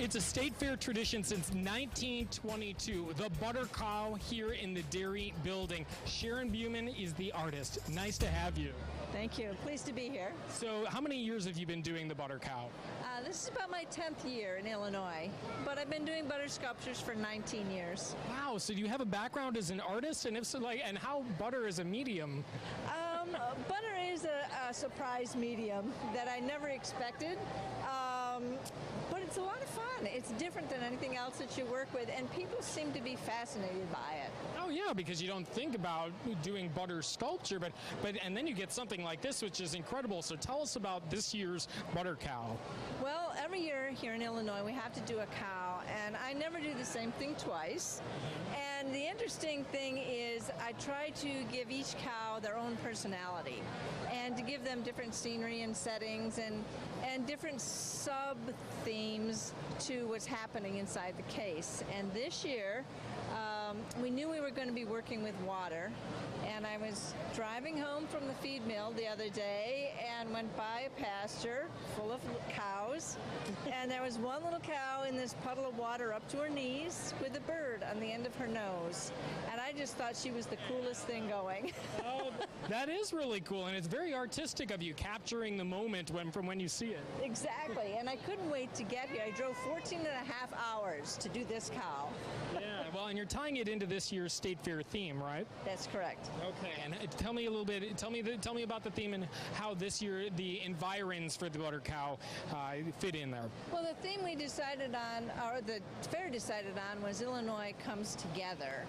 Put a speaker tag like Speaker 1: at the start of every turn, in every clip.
Speaker 1: It's a state fair tradition since 1922. The Butter Cow here in the Dairy Building. Sharon Buman is the artist. Nice to have you.
Speaker 2: Thank you. Pleased to be here.
Speaker 1: So how many years have you been doing the Butter Cow?
Speaker 2: This is about my 10th year in Illinois, but I've been doing butter sculptures for 19 years.
Speaker 1: Wow, so do you have a background as an artist? And if so, and how butter is a medium?
Speaker 2: Butter is a surprise medium that I never expected, but it's a lot of fun. It's different than anything else that you work with, and people seem to be fascinated by it.
Speaker 1: Oh yeah, because you don't think about doing butter sculpture, but and then you get something like this, which is incredible. So tell us about this year's Butter Cow.
Speaker 2: Well, every year here in Illinois, we have to do a cow, and I never do the same thing twice. And the interesting thing is I try to give each cow their own personality and to give them different scenery and settings and different sub-themes to what's happening inside the case. And this year, we knew we were going to be working with water, and I was driving home from the feed mill the other day and went by a pasture full of cows, and there was one little cow in this puddle of water up to her knees with a bird on the end of her nose, and I just thought she was the coolest thing going.
Speaker 1: Oh, that is really cool, and it's very artistic of you, capturing the moment from when you see it.
Speaker 2: Exactly, and I couldn't wait to get here. I drove 14 and a half hours to do this cow.
Speaker 1: Yeah, well, and you're tying it into this year's State Fair theme, right?
Speaker 2: That's correct.
Speaker 1: Okay, and tell me a little bit. Tell me about the theme and how this year the environs for the Butter Cow fit in there.
Speaker 2: Well, the theme we decided on, or the fair decided on, was Illinois Comes Together,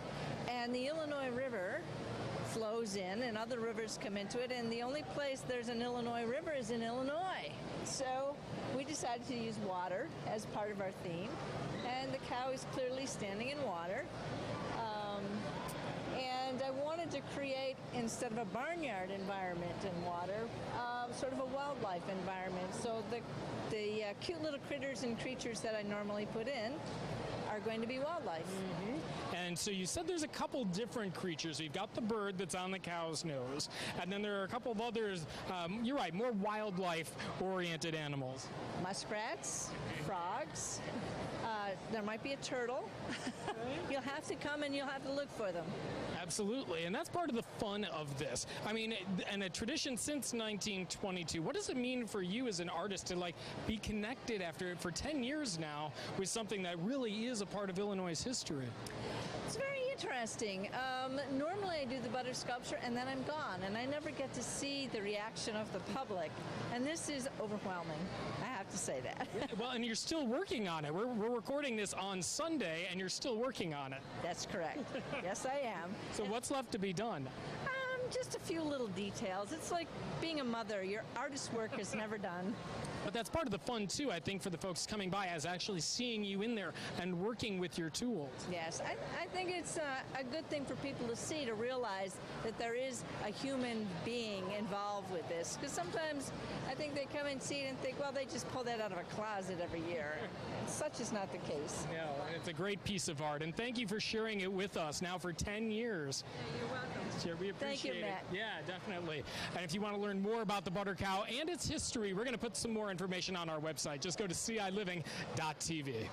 Speaker 2: and the Illinois River flows in and other rivers come into it, and the only place there's an Illinois River is in Illinois. So we decided to use water as part of our theme, and the cow is clearly standing in water. And I wanted to create, instead of a barnyard environment in water, sort of a wildlife environment. So the cute little critters and creatures that I normally put in are going to be wildlife.
Speaker 1: Mm-hmm. And so you said there's a couple different creatures. You've got the bird that's on the cow's nose, and then there are a couple of others, you're right, more wildlife-oriented animals.
Speaker 2: Muskrats, frogs, there might be a turtle. You'll have to come and you'll have to look for them.
Speaker 1: Absolutely, and that's part of the fun of this. I mean, and a tradition since 1922. What does it mean for you as an artist to be connected for 10 years now with something that really is a part of Illinois' history?
Speaker 2: It's very interesting. Normally I do the butter sculpture and then I'm gone, and I never get to see the reaction of the public. And this is overwhelming, I have to say that.
Speaker 1: Well, and you're still working on it. We're recording this on Sunday, and you're still working on it.
Speaker 2: That's correct. Yes, I am.
Speaker 1: So what's left to be done?
Speaker 2: Just a few little details. It's like being a mother. Your artist's work is never done.
Speaker 1: But that's part of the fun, too, I think, for the folks coming by, is actually seeing you in there and working with your tools.
Speaker 2: Yes, I think it's a good thing for people to see, to realize that there is a human being involved with this. Because sometimes I think they come and see it and think, well, they just pull that out of a closet every year. Such is not the case.
Speaker 1: Yeah, it's a great piece of art. And thank you for sharing it with us now for 10 years.
Speaker 2: Yeah, you're welcome.
Speaker 1: Sure, we appreciate
Speaker 2: Thank you, Matt.
Speaker 1: it. Yeah, definitely. And if you want to learn more about the Butter Cow and its history, we're going to put some more information on our website. Just go to ciLiving.tv.